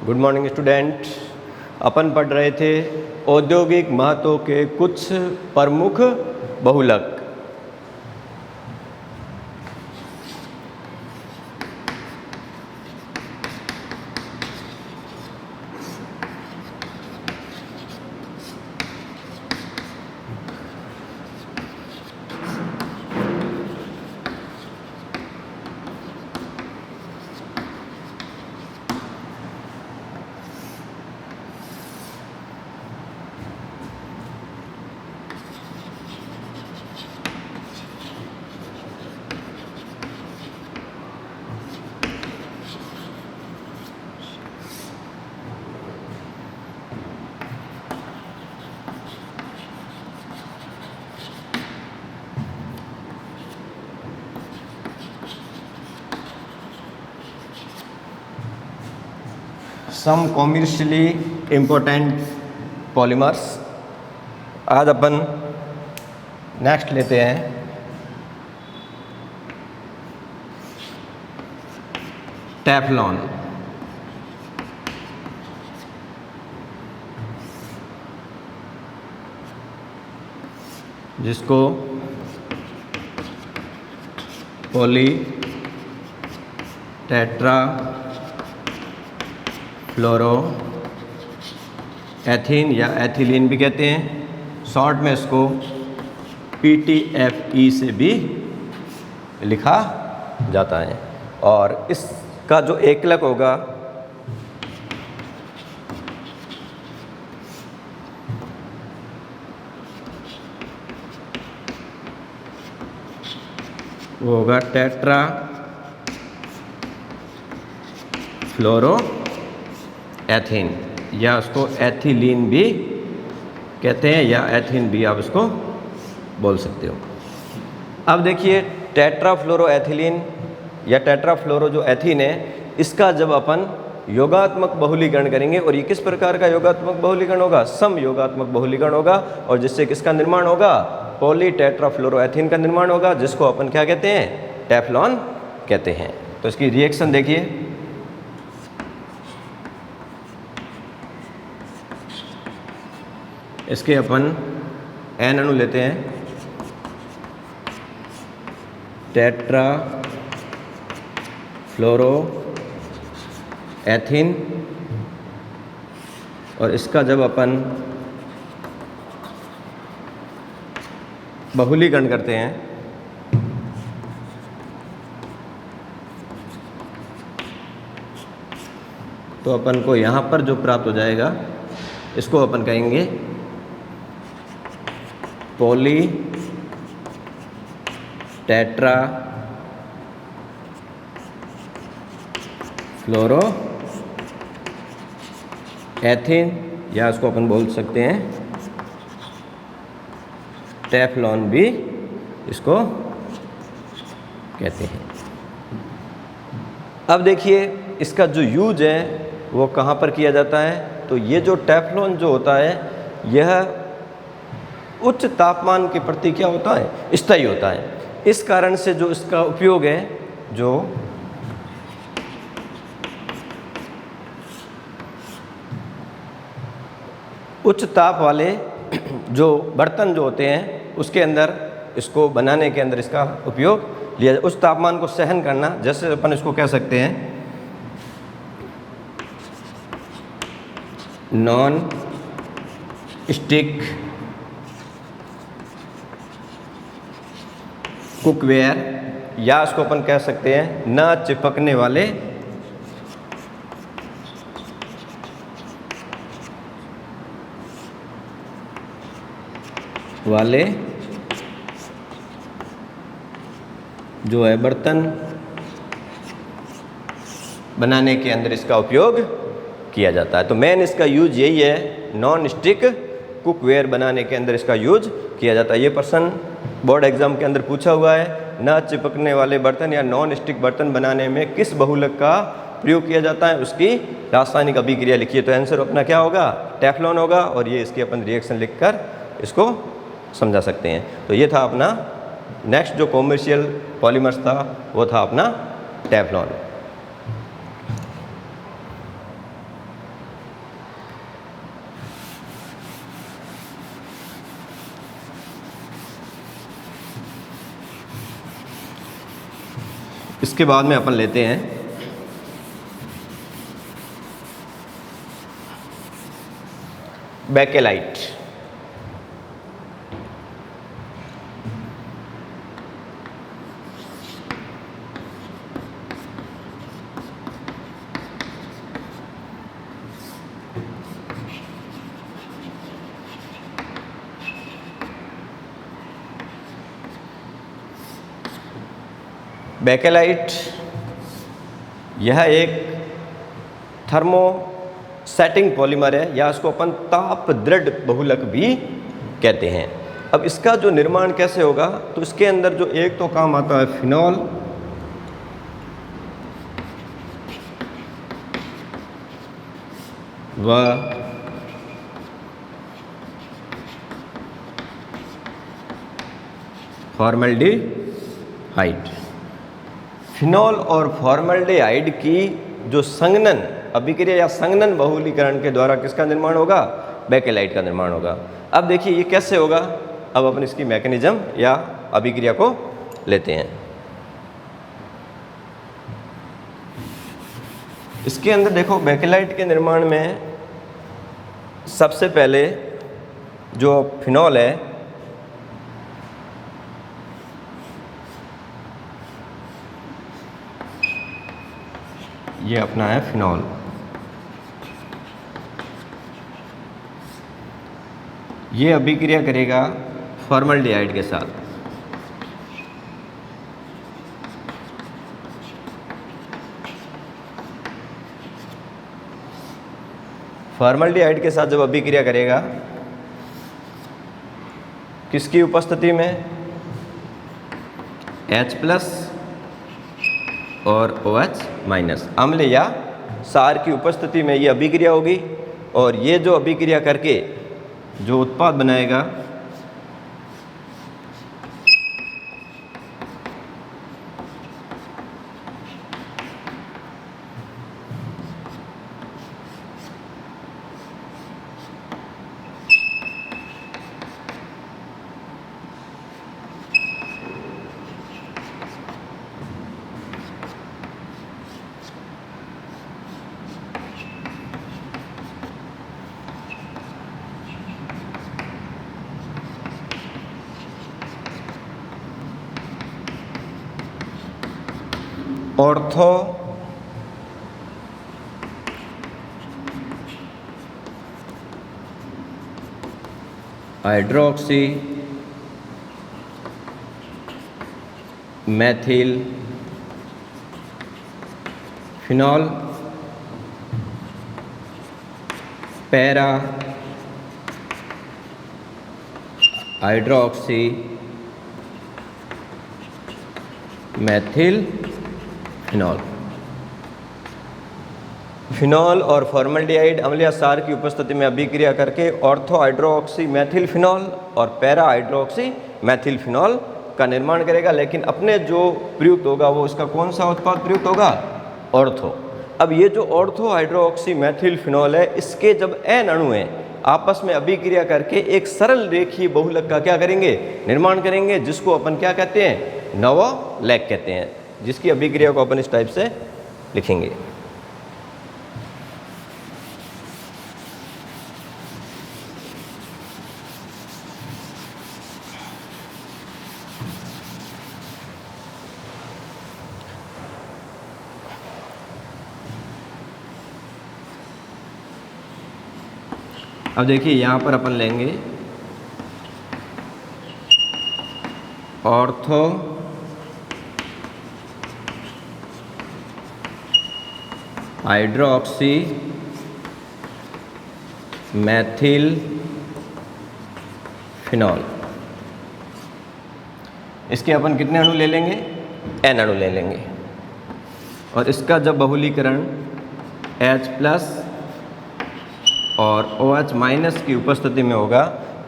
Good morning student. अपन पढ़ रहे थे औद्योगिक महत्व के कुछ प्रमुख बहुलक। सम कॉमर्शियली इम्पोर्टेंट पॉलीमर्स। आज अपन नेक्स्ट लेते हैं टेफ्लॉन। जिसको पॉली टेट्रा फ्लोरो एथीन या एथिलीन भी कहते हैं। शॉर्ट में इसको PTFE से भी लिखा जाता है। और इसका जो एकलक होगा वो होगा टेट्रा फ्लोरो एथीन, या उसको एथिलीन भी कहते हैं, या एथीन भी आप इसको बोल सकते हो। अब देखिए टेट्राफ्लोरो एथिलीन या टेट्राफ्लोरो जो एथीन है, इसका जब अपन योगात्मक बहुलीकरण करेंगे, और ये किस प्रकार का योगात्मक बहुलीकरण होगा? सम योगात्मक बहुलीकरण होगा, और जिससे किसका निर्माण होगा? पॉली टेट्राफ्लोरो एथीन का निर्माण होगा, जिसको अपन क्या कहते हैं? टेफ्लॉन कहते हैं। तो इसकी रिएक्शन देखिए। इसके अपन एन अणु लेते हैं, टेट्रा फ्लोरो एथीन, और इसका जब अपन बहुलीकरण करते हैं तो अपन को यहाँ पर जो प्राप्त हो जाएगा, इसको अपन कहेंगे पॉली टेट्रा फ्लोरो एथीन, या उसको अपन बोल सकते हैं टेफ्लॉन भी इसको कहते हैं। अब देखिए इसका जो यूज है वो कहाँ पर किया जाता है। तो ये जो टेफ्लॉन जो होता है, यह उच्च तापमान के प्रति क्या होता है? स्थायी होता है। इस कारण से जो इसका उपयोग है, जो उच्च ताप वाले जो बर्तन जो होते हैं उसके अंदर इसको बनाने के अंदर इसका उपयोग लिया जाए। उस तापमान को सहन करना, जैसे अपन इसको कह सकते हैं नॉन स्टिक कुकवेयर, या इसको अपन कह सकते हैं न चिपकने वाले जो है बर्तन बनाने के अंदर इसका उपयोग किया जाता है। तो मेन इसका यूज यही है, नॉन स्टिक कुकवेयर बनाने के अंदर इसका यूज किया जाता है। ये प्रश्न बोर्ड एग्जाम के अंदर पूछा हुआ है, न चिपकने वाले बर्तन या नॉन स्टिक बर्तन बनाने में किस बहुलक का प्रयोग किया जाता है, उसकी रासायनिक अभिक्रिया लिखिए। तो आंसर अपना क्या होगा? टेफ्लॉन होगा, और ये इसके अपन रिएक्शन लिखकर इसको समझा सकते हैं। तो ये था अपना नेक्स्ट जो कॉमर्शियल पॉलीमर्स था, वो था अपना टेफ्लॉन। इसके बाद में अपन लेते हैं बेकेलाइट। बेकेलाइट यह एक थर्मोसेटिंग पॉलीमर है, या इसको अपन ताप दृढ़ बहुलक भी कहते हैं। अब इसका जो निर्माण कैसे होगा, तो इसके अंदर जो एक तो काम आता है फिनॉल, व फॉर्मल्डिहाइड। फिनॉल और फॉर्मल्डिहाइड की जो संघनन अभिक्रिया या संघनन बहुलीकरण के द्वारा किसका निर्माण होगा, बेकेलाइट का निर्माण होगा। अब देखिए ये कैसे होगा, अब अपन इसकी मैकेनिज्म या अभिक्रिया को लेते हैं। इसके अंदर देखो बेकेलाइट के निर्माण में सबसे पहले जो फिनॉल है, ये अपना है फिनॉल। ये अभिक्रिया करेगा फॉर्मल्डिहाइड के साथ। फॉर्मल्डिहाइड के साथ जब अभिक्रिया करेगा, किसकी उपस्थिति में, H+ और OH-, अम्ल या क्षार की उपस्थिति में ये अभिक्रिया होगी। और ये जो अभिक्रिया करके जो उत्पाद बनाएगा, ortho hydroxy Maithil phenol para hydroxy Maithil phenol. Phenol और फॉर्मल्डिहाइड अम्ल या क्षार की उपस्थिति में अभिक्रिया करके ऑर्थो हाइड्रोक्सी मैथिल फिनॉल और पैरा हाइड्रोक्सी मैथिल फिनॉल का निर्माण करेगा। लेकिन अपने जो प्रयुक्त होगा वो इसका कौन सा उत्पाद प्रयुक्त होगा, ऑर्थो। अब ये जो ऑर्थो हाइड्रोक्सी मैथिल फिनॉल है, इसके जब N अणु हैं आपस में अभिक्रिया करके एक सरल रेखीय बहुलक का क्या करेंगे, निर्माण करेंगे, जिसको अपन क्या कहते हैं, नवोलेक कहते हैं, जिसकी अभिक्रिया को अपन इस टाइप से लिखेंगे। अब देखिए यहाँ पर अपन लेंगे ऑर्थो हाइड्रोक्सी मैथिल फिनॉल। इसके अपन कितने अणु ले लेंगे, N अणु ले लेंगे। और इसका जब बहुलीकरण H+ और OH- की उपस्थिति में होगा,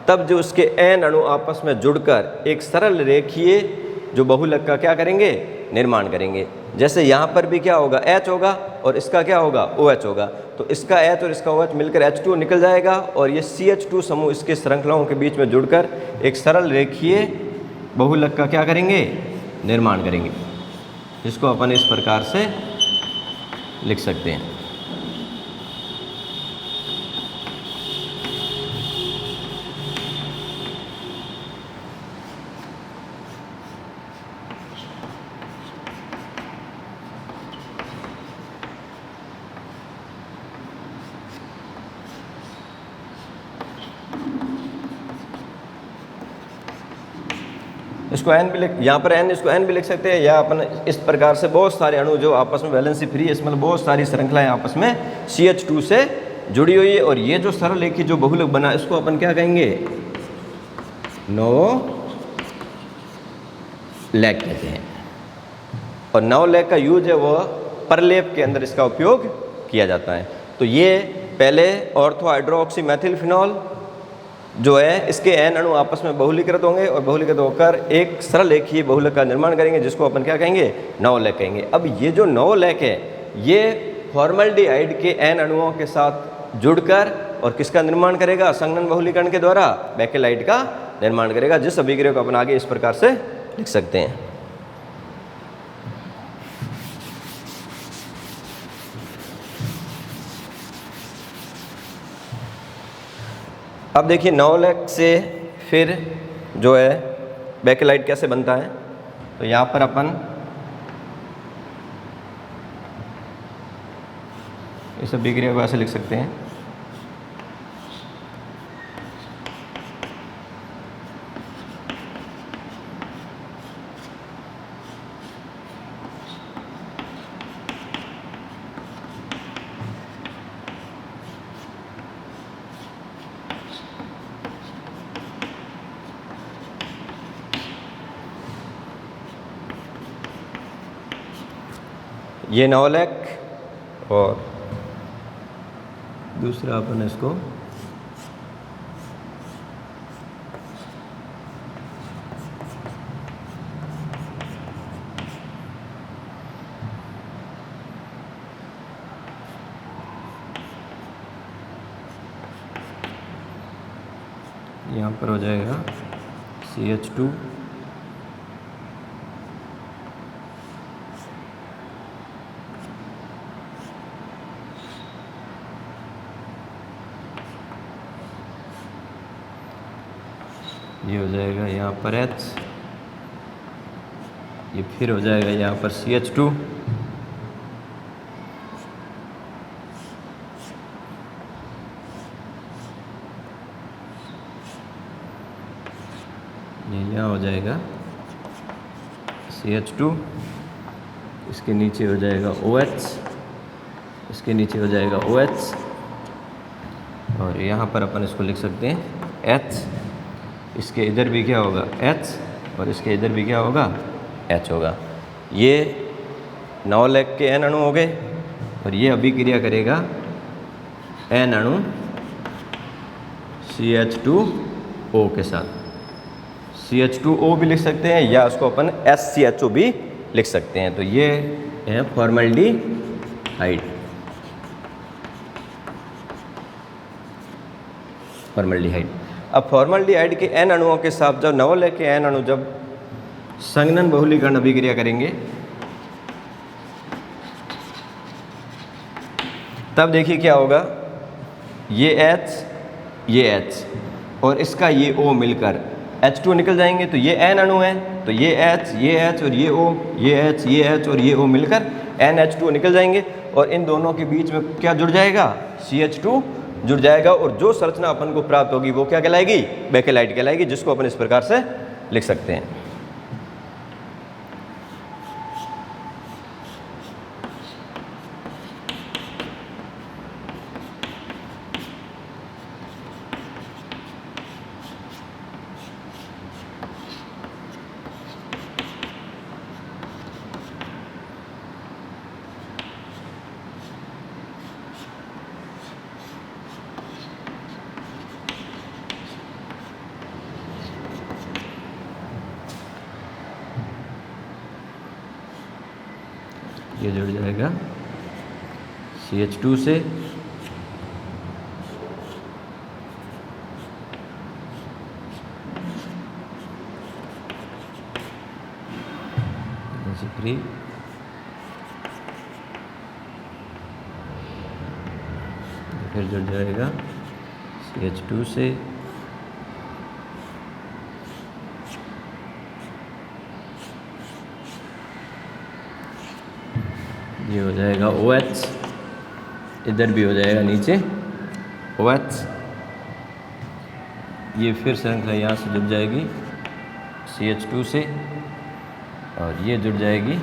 तब जो उसके N अणु आपस में जुड़कर एक सरल रेखीय जो बहुलक का क्या करेंगे, निर्माण करेंगे। जैसे यहाँ पर भी क्या होगा, H होगा और इसका क्या होगा, OH होगा। तो इसका H और इसका OH मिलकर H2 निकल जाएगा और ये CH2 समूह इसके श्रृंखलाओं के बीच में जुड़कर एक सरल रेखीय बहुलक का क्या करेंगे, निर्माण करेंगे। जिसको अपन इस प्रकार से लिख सकते हैं। इसको एन भी लिख, यहाँ पर एन, इसको एन भी लिख सकते हैं, या अपन इस प्रकार से बहुत सारे अणु जो आपस में वैलेंसी फ्री, इसमें बहुत सारी श्रृंखलाएं आपस में CH2 से जुड़ी हुई है। और ये जो सरल रेखी जो बहुलक बना, इसको अपन क्या कहेंगे? नवोलेक कहते हैं। और नवोलेक का यूज है वो परलेप के अंदर इसका उपयोग किया जाता है। तो ये पहले ऑर्थो हाइड्रोक्सी मेथिल फिनॉल जो है, इसके एन अणु आपस में बहुलीकृत होंगे और बहुलीकृत होकर एक सरल रेखीय बहुलक का निर्माण करेंगे, जिसको अपन क्या कहेंगे? नवोलेक कहेंगे। अब ये जो नवोलेक है, ये फॉर्मल्डिहाइड के एन अणुओं के साथ जुड़कर और किसका निर्माण करेगा? संघनन बहुलीकरण के द्वारा बेकेलाइट का निर्माण करेगा, जिस अभिक्रिया को अपन आगे इस प्रकार से लिख सकते हैं। अब देखिए नवोलेक से फिर जो है बेकेलाइट कैसे बनता है। तो यहाँ पर अपन इस अभिक्रिया को ऐसे लिख सकते हैं। ये नवोलेक और दूसरा अपन इसको यहाँ पर हो जाएगा CH2 ये हो जाएगा यहाँ पर H, ये फिर हो जाएगा यहाँ पर CH2, ये यहाँ हो जाएगा CH2, इसके नीचे हो जाएगा OH, इसके नीचे हो जाएगा OH, और यहाँ पर अपन इसको लिख सकते हैं H। इसके इधर भी क्या होगा? H, और इसके इधर भी क्या होगा? H होगा। ये नवोलेक के N अणु हो गए, और ये अभिक्रिया करेगा N अणु CH2O के साथ। CH2O भी लिख सकते हैं, या उसको अपन SCHO भी लिख सकते हैं। तो ये है फॉर्मल्डिहाइड। फॉर्मल्डिहाइड। अब फॉर्मल्डिहाइड के N अणुओं के साथ जब नवोलेक के N अणु जब संघनन बहुलीकरण अभिक्रिया करेंगे, तब देखिए क्या होगा? ये H, ये H और इसका ये O मिलकर H2 निकल जाएंगे। तो ये N अणु है, तो ये H, ये H और ये O, ये H, ये H और ये O मिलकर NH2 निकल जाएंगे। और इन दोनों के बीच में क्या जुड़ जाएगा? CH2 जुड़ जाएगा। और जो संरचना अपन को प्राप्त होगी वो क्या कहलाएगी? बेकेलाइट कहलाएगी, जिसको अपन इस प्रकार से लिख सकते हैं। ये जुड़ जाएगा CH2 से, फ्री फिर जुड़ जाएगा CH2 से, ये हो जाएगा OH, इधर भी हो जाएगा नीचे OH, ये फिर श्रृंखला यहाँ से जुड़ जाएगी CH2 से, और ये जुड़ जाएगी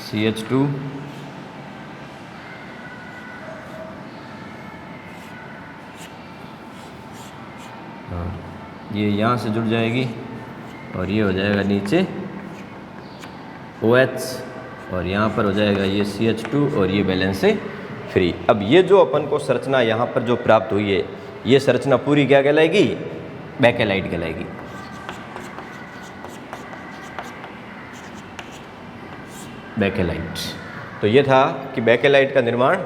CH2, और ये यहाँ से जुड़ जाएगी, और ये हो जाएगा नीचे OH, और यहाँ पर हो जाएगा ये CH2, और ये बैलेंस से फ्री। अब ये जो अपन को संरचना यहाँ पर जो प्राप्त हुई है, ये संरचना पूरी क्या कहलाएगी? बेकेलाइट कहलाएगी। बेकेलाइट। तो ये था कि बेकेलाइट का निर्माण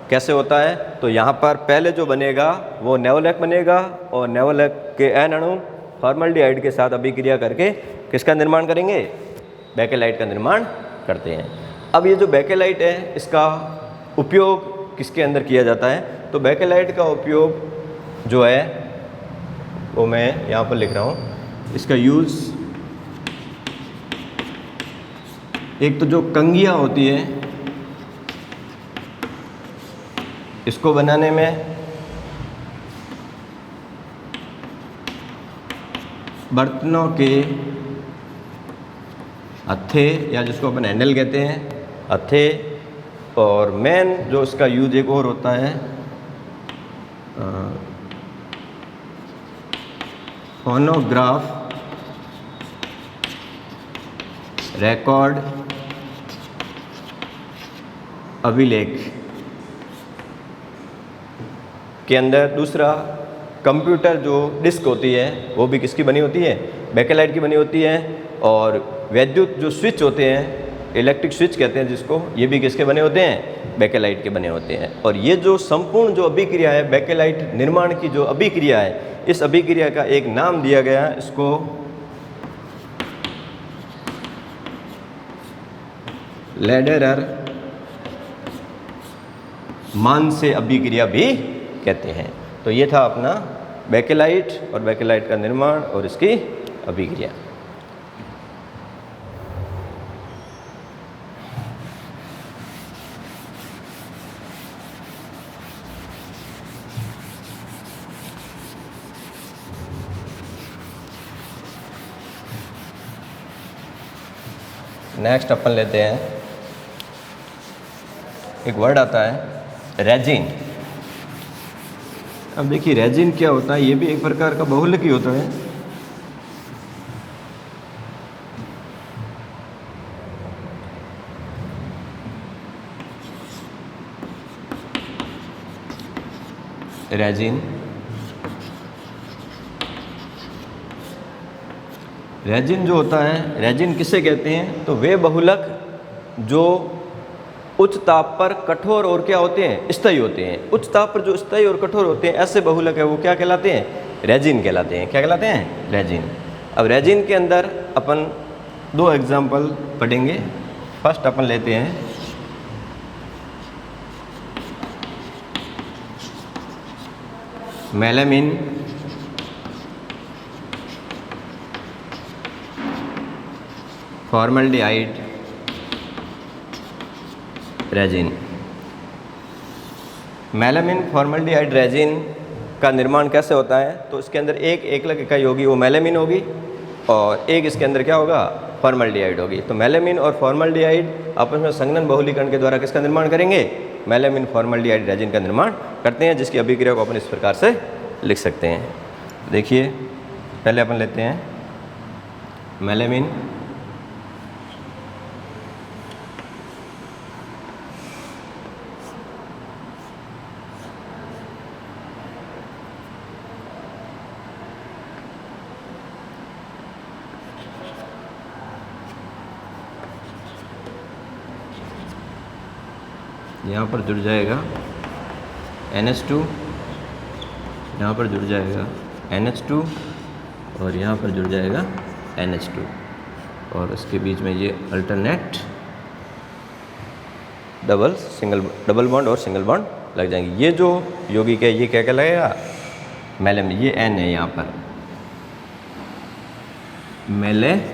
कैसे होता है। तो यहाँ पर पहले जो बनेगा वो नेवोलेक बनेगा, और नेवोलेक के एन अणु फॉर्मल्डिहाइड के साथ अभिक्रिया करके किसका निर्माण करेंगे? बेकेलाइट का निर्माण करते हैं। अब ये जो बेकेलाइट है, इसका उपयोग किसके अंदर किया जाता है? तो बेकेलाइट का उपयोग जो है वो मैं यहाँ पर लिख रहा हूँ। इसका यूज़, एक तो जो कंघियाँ होती है इसको बनाने में, बर्तनों के हत्थे या जिसको अपन हैंडल कहते हैं, हत्थे, और मेन जो इसका यूज एक और होता है फोनोग्राफ, रिकॉर्ड, अभिलेख के अंदर। दूसरा, कंप्यूटर जो डिस्क होती है वो भी किसकी बनी होती है? बेकेलाइट की बनी होती है। और विद्युत जो स्विच होते हैं, इलेक्ट्रिक स्विच कहते हैं जिसको, ये भी किसके बने होते हैं? बेकेलाइट के बने होते हैं। और ये जो संपूर्ण जो अभिक्रिया है, बेकेलाइट निर्माण की जो अभिक्रिया है, इस अभिक्रिया का एक नाम दिया गया है, इसको लैडेरर मान से अभिक्रिया भी कहते हैं। तो ये था अपना बेकेलाइट और बेकेलाइट का निर्माण और इसकी अभिक्रिया। नेक्स्ट अपन लेते हैं, एक वर्ड आता है रेजिन। अब देखिए रेजिन क्या होता है, ये भी एक प्रकार का बहुलक ही होता है। रेजिन, रेजिन जो होता है, रेजिन किसे कहते हैं? तो वे बहुलक जो उच्च ताप पर कठोर और क्या होते हैं? स्थायी होते हैं। उच्च ताप पर जो स्थायी और कठोर होते हैं, ऐसे बहुलक है वो क्या कहलाते हैं? रेजिन कहलाते हैं। क्या कहलाते हैं? रेजिन। अब रेजिन के अंदर अपन दो एग्जाम्पल पढ़ेंगे। फर्स्ट अपन लेते हैं melamine, formaldehyde, resin. Melamine formaldehyde resin का निर्माण कैसे होता है? तो इसके अंदर एक एकलक इकाई होगी, वो मेलामिन होगी, और एक इसके अंदर क्या होगा? फॉर्मल्डिहाइड होगी। तो मेलामिन और फॉर्मल्डिहाइड आपस में संघनन बहुलीकरण के द्वारा किसका निर्माण करेंगे? मेलामिन फॉर्मल्डिहाइड रेजिन का निर्माण करते हैं, जिसकी अभिक्रिया को अपन इस प्रकार से लिख सकते हैं। देखिए पहले अपन लेते हैं मेलामिन, यहाँ पर जुड़ जाएगा NH2, यहाँ पर जुड़ जाएगा NH2, और यहाँ पर जुड़ जाएगा NH2, और उसके बीच में ये अल्टरनेट डबल बॉन्ड और सिंगल बॉन्ड लग जाएंगे। ये जो यौगिक है ये क्या कहलाएगा, मेलामीन, ये N है यहाँ पर, मेलामीन।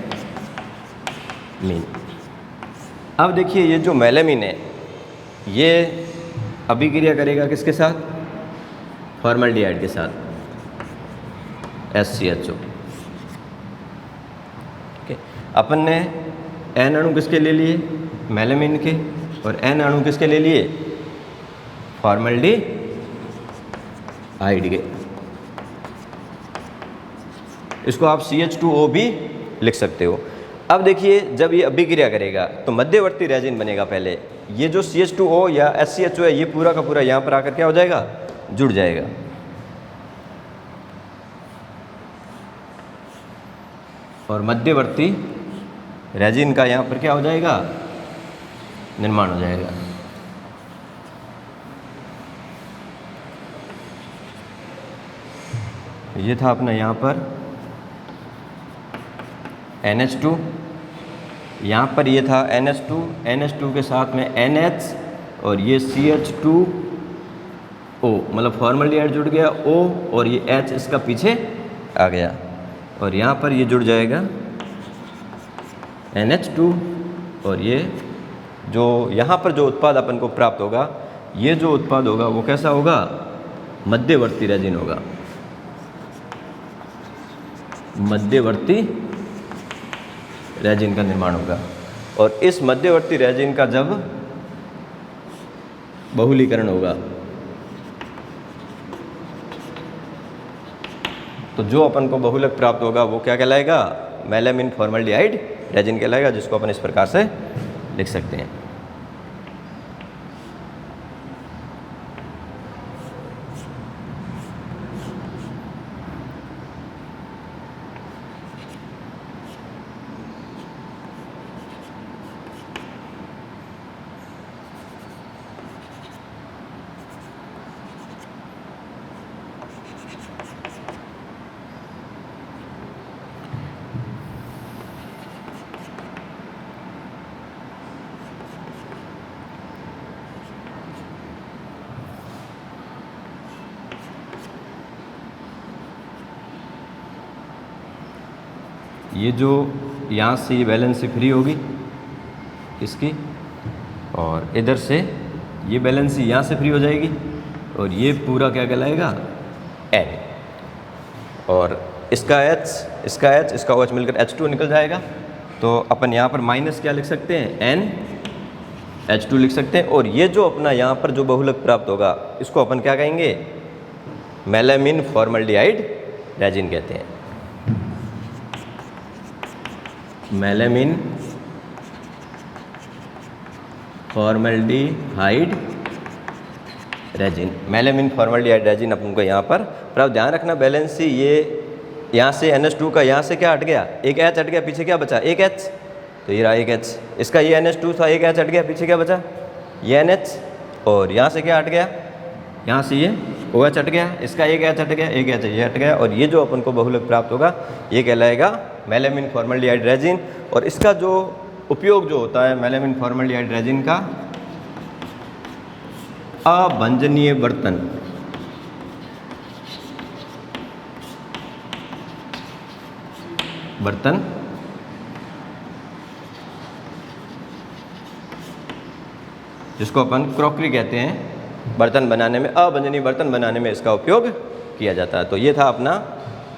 अब देखिए ये जो मेलामीन है ये अभिक्रिया करेगा किसके साथ, फॉर्मल्डिहाइड के साथ, SCHO। ठीक है, अपन ने N अणु किसके ले लिए, मेलामीन के, और N अणु किसके ले लिए, फॉर्मल्डिहाइड के। इसको आप CH2O भी लिख सकते हो। अब देखिए जब ये अभिक्रिया करेगा तो मध्यवर्ती रेजिन बनेगा। पहले ये जो CH2O या SCHO है ये पूरा का पूरा यहाँ पर आकर क्या हो जाएगा, जुड़ जाएगा। और मध्यवर्ती रेजिन का यहाँ पर क्या हो जाएगा, निर्माण हो जाएगा। ये था अपना यहाँ पर NH2, यहाँ पर ये था NH2, NH2 के साथ में NH, और ये CH2O, मतलब फॉर्मल्डिहाइड जुड़ गया O, और ये H इसका पीछे आ गया, और यहाँ पर ये जुड़ जाएगा NH2, और ये जो यहाँ पर जो उत्पाद अपन को प्राप्त होगा, ये जो उत्पाद होगा वो कैसा होगा, मध्यवर्ती रेजिन होगा, मध्यवर्ती रेजिन का निर्माण होगा। और इस मध्यवर्ती रेजिन का जब बहुलीकरण होगा तो जो अपन को बहुलक प्राप्त होगा वो क्या कहलाएगा, मेलामीन फॉर्मल्डिहाइड रेजिन कहलाएगा, जिसको अपन इस प्रकार से लिख सकते हैं। ये जो यहाँ से ये वैलेंसी फ्री होगी इसकी, और इधर से ये वैलेंसी यहाँ से फ्री हो जाएगी, और ये पूरा क्या कहलाएगा, N, और इसका H, इसका OH मिलकर H2 निकल जाएगा। तो अपन यहाँ पर माइनस क्या लिख सकते हैं, NH2 लिख सकते हैं। और ये जो अपना यहाँ पर जो बहुलक प्राप्त होगा इसको अपन क्या कहेंगे, मेलामीन फॉर्मल्डिहाइड रेजिन कहते हैं, मेलामीन फॉर्मल्डिहाइड रेजिन। मेलामीन फॉर्मल्डिहाइड रेजिन अपन को यहाँ पर, अब ध्यान रखना बैलेंसी, ये यहाँ से NH2 का यहाँ से क्या हट गया, एक H हट गया, पीछे क्या बचा, एक H, तो ये रहा एक H। इसका ये NH2 था, एक H हट गया, पीछे क्या बचा, ये NH, और यहाँ से क्या हट गया, यहाँ से ये OH हट गया, इसका एक H हट गया, एक H ये हट गया, और ये जो अपन को बहुलक प्राप्त होगा ये कहलाएगा मेलामीन फॉर्मल्डिहाइड रेजिन। और इसका जो उपयोग जो होता है मेलामीन फॉर्मल्डिहाइड रेजिन का, अभंजनीय बर्तन, जिसको अपन क्रॉकरी कहते हैं, बर्तन बनाने में, अभंजनीय बर्तन बनाने में इसका उपयोग किया जाता है। तो ये था अपना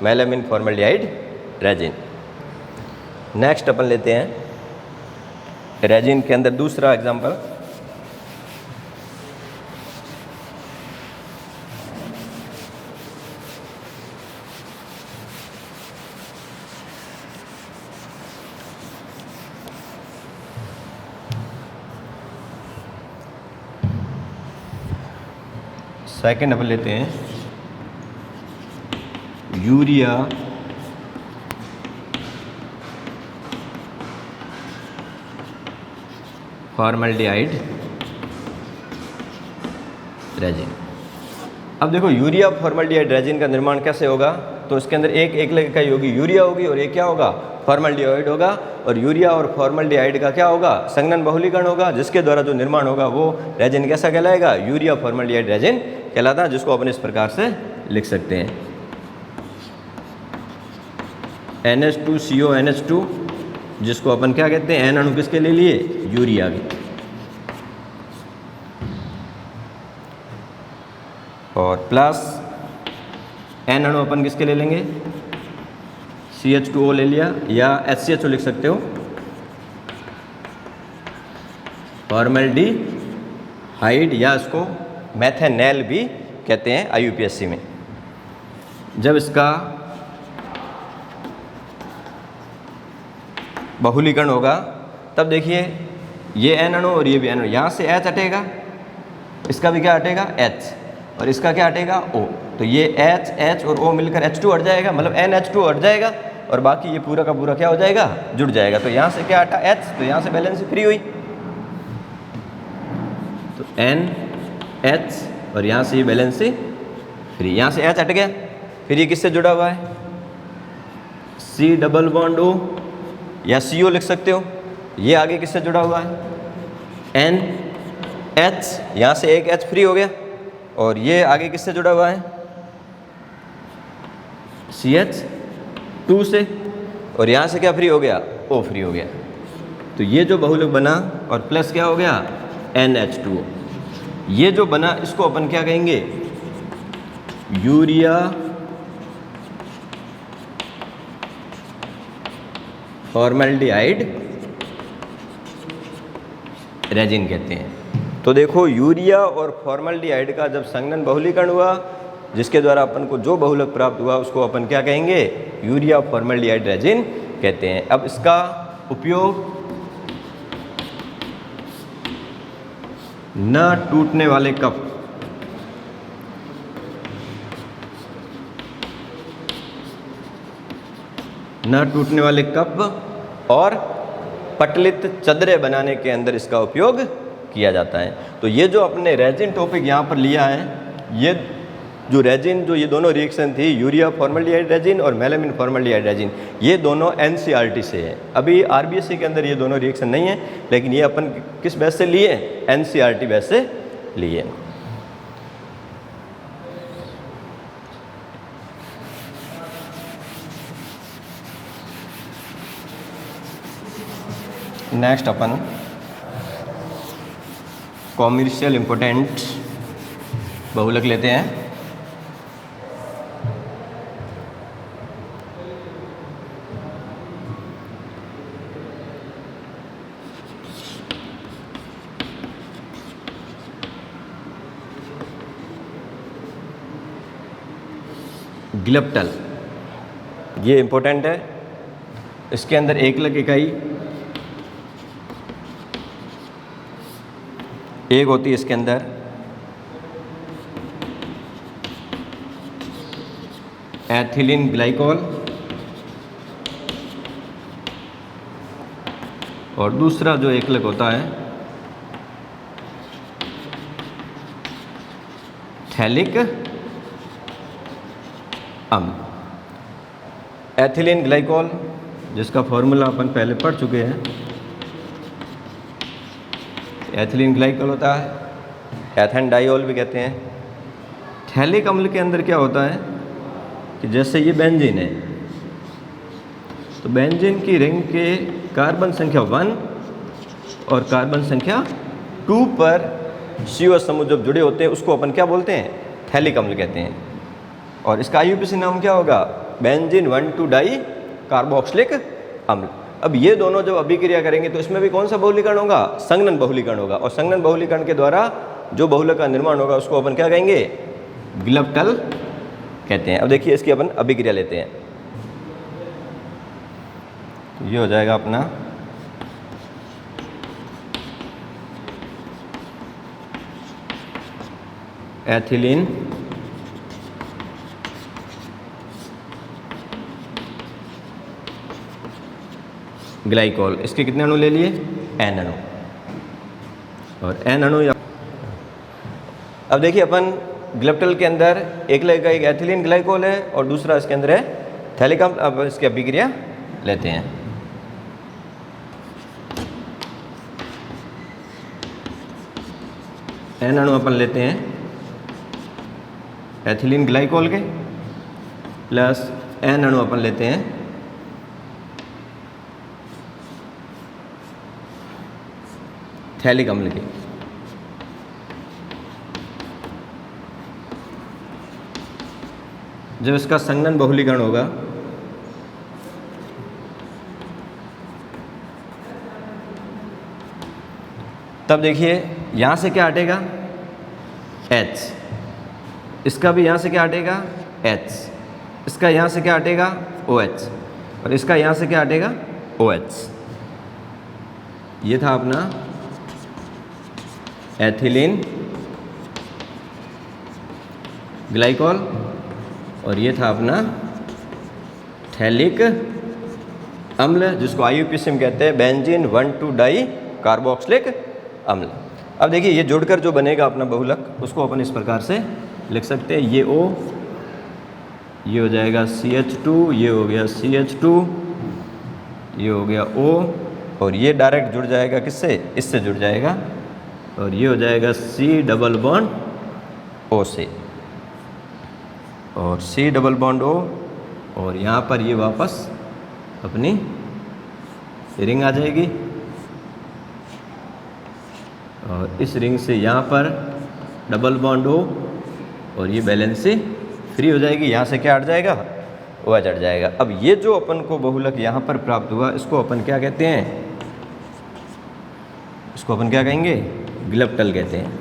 मेलामीन फॉर्मल्डिहाइड रेजिन। नेक्स्ट अपन लेते हैं रेजिन के अंदर दूसरा एग्जांपल, सेकेंड अपन लेते हैं यूरिया फॉर्मल्डिहाइड रेजिन। अब देखो यूरिया फॉर्मल्डिहाइड रेजिन का निर्माण कैसे होगा, तो इसके अंदर एक एकल इकाई होगी यूरिया होगी और एक क्या होगा, फॉर्मल्डिहाइड होगा। और यूरिया और फॉर्मल्डिहाइड का क्या होगा, संघनन बहुलीकरण होगा, जिसके द्वारा जो निर्माण होगा वो रेजिन कैसा कहलाएगा, यूरिया फॉर्मल्डिहाइड रेजिन कहलाता है, जिसको अपन इस प्रकार से लिख सकते हैं NH2CONH2, जिसको अपन क्या कहते हैं, N अणु किसके ले लिए, यूरिया के। और प्लस N अणु अपन किसके ले लेंगे, CH2O ले लिया, या HCHO लिख सकते हो, फॉर्मल्डिहाइड, या इसको मेथेनॉल भी कहते हैं IUPAC में। जब इसका बहुलीकरण होगा तब देखिए ये N अणु और ये भी N अणु, यहाँ से H हटेगा, इसका भी क्या हटेगा, H, और इसका क्या हटेगा, O। तो ये H और O मिलकर H2 हट जाएगा, मतलब NH2 हट जाएगा, और बाकी ये पूरा का पूरा क्या हो जाएगा, जुड़ जाएगा। तो यहाँ से क्या हटा, H, तो यहाँ से बैलेंस फ्री हुई, तो NH, और यहाँ से ये बैलेंस फ्री, यहाँ से H हट गया, फिर ये किससे जुड़ा हुआ है, C डबल बॉन्ड O, या CO लिख सकते हो। ये आगे किससे जुड़ा हुआ है, NH, यहाँ से एक H फ्री हो गया, और ये आगे किससे जुड़ा हुआ है, CH2 से, और यहाँ से क्या फ्री हो गया, O फ्री हो गया। तो ये जो बहुलक बना और प्लस क्या हो गया, NH2O। ये जो बना इसको अपन क्या कहेंगे, यूरिया फॉर्मल्डिहाइड रेजिन कहते हैं। तो देखो यूरिया और फॉर्मल्डिहाइड का जब संघनन बहुलीकरण हुआ, जिसके द्वारा अपन को जो बहुलक प्राप्त हुआ उसको अपन क्या कहेंगे, यूरिया फॉर्मल्डिहाइड रेजिन कहते हैं। अब इसका उपयोग न टूटने वाले कप, न टूटने वाले कप और पटलित चदरे बनाने के अंदर इसका उपयोग किया जाता है। तो ये जो अपने रेजिन टॉपिक यहाँ पर लिया है, ये जो रेजिन, जो ये दोनों रिएक्शन थी, यूरिया फॉर्मल्डिहाइड रेजिन और मेलामिन फॉर्मल्डिहाइड रेजिन, ये दोनों NCERT से है। अभी RBSc के अंदर ये दोनों रिएक्शन नहीं है, लेकिन ये अपन किस बेस से लिए, NCERT बेस से लिए। नेक्स्ट अपन कॉमर्शियल इम्पोर्टेंट बहुलक लेते हैं। ग्लिप्टल, ये इम्पोर्टेंट है। इसके अंदर एकलक इकाई एक होती है, इसके अंदर एथिलीन ग्लाइकोल, और दूसरा जो एकलक होता है थैलिक अम्ल। एथिलीन ग्लाइकोल, जिसका फॉर्मूला अपन पहले पढ़ चुके हैं, एथिलीन ग्लाइकोल होता है, एथेन डाइऑल भी कहते हैं। थैलिक अम्ल के अंदर क्या होता है कि जैसे ये बेंजीन है, तो बेंजीन की रिंग के कार्बन संख्या 1 और कार्बन संख्या 2 पर CO समूह जब जुड़े होते हैं उसको अपन क्या बोलते हैं, थैलिक अम्ल कहते हैं। और इसका IUPAC नाम क्या होगा, बेंजीन 1,2 डाई कार्बोक्सिलिक अम्ल। अब ये दोनों जब अभिक्रिया करेंगे तो इसमें भी कौन सा बहुलीकरण होगा, संघनन बहुलीकरण होगा, और संघनन बहुलीकरण के द्वारा जो बहुलक का निर्माण होगा उसको अपन क्या कहेंगे, ग्लिप्टल कहते हैं। अब देखिए इसकी अपन अभिक्रिया लेते हैं। ये हो जाएगा अपना एथिलीन ग्लाइकोल। इसके कितने अणु ले लिए, N अणु, और N अणु। अब देखिए अपन ग्लिप्टल के अंदर एक लगेगा एक एथिलीन ग्लाइकोल है और दूसरा इसके अंदर है थैलिक अम्ल। अब इसकी अभिक्रिया लेते हैं। एन अणु अपन लेते हैं एथिलीन ग्लाइकोल के प्लस एन अणु अपन लेते हैं थैलिक अम्ल के। जब इसका संघनन बहुलीकरण होगा तब देखिए यहाँ से क्या हटेगा H, इसका भी यहाँ से क्या हटेगा H, इसका यहाँ से क्या हटेगा OH और इसका यहाँ से क्या हटेगा OH। ये था अपना एथिलीन ग्लाइकोल और ये था अपना थैलिक अम्ल जिसको IUPAC कहते हैं बेंजीन 1,2-डाई कार्बोक्सिलिक अम्ल। अब देखिए ये जोड़कर जो बनेगा अपना बहुलक उसको अपन इस प्रकार से लिख सकते हैं। ये O, ये हो जाएगा CH2, ये हो गया CH2, ये हो गया O और ये डायरेक्ट जुड़ जाएगा किससे, इससे जुड़ जाएगा और ये हो जाएगा C डबल बॉन्ड O से और C डबल बॉन्ड O और यहाँ पर ये वापस अपनी रिंग आ जाएगी और इस रिंग से यहाँ पर डबल बॉन्ड O और ये बैलेंस से फ्री हो जाएगी। यहाँ से क्या हट जाएगा OH हट जाएगा। अब ये जो अपन को बहुलक यहाँ पर प्राप्त हुआ इसको अपन क्या कहते हैं, इसको अपन क्या कहेंगे ग्लिप्टल कहते हैं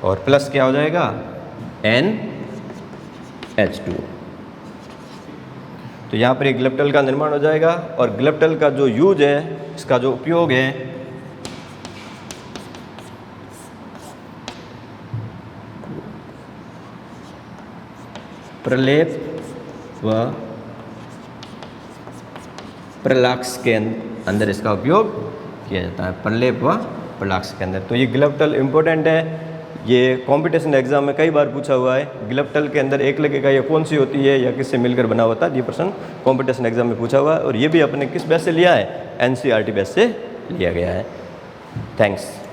और प्लस क्या हो जाएगा NH2। तो यहाँ पर एक ग्लिप्टल का निर्माण हो जाएगा और ग्लिप्टल का जो यूज है, इसका जो उपयोग है प्रलेप व प्रलाक्स के अंदर इसका उपयोग किया जाता है, प्रलेप व प्रलाक्स के अंदर। तो ये ग्लिप्टल इम्पोर्टेंट है, ये कंपटीशन एग्जाम में कई बार पूछा हुआ है। ग्लिप्टल के अंदर एक लगेगा ये कौन सी होती है या किससे मिलकर बना होता है, ये प्रश्न कंपटीशन एग्जाम में पूछा हुआ है और ये भी अपने किस बेस से लिया है, NCERT बेस से लिया गया है। थैंक्स।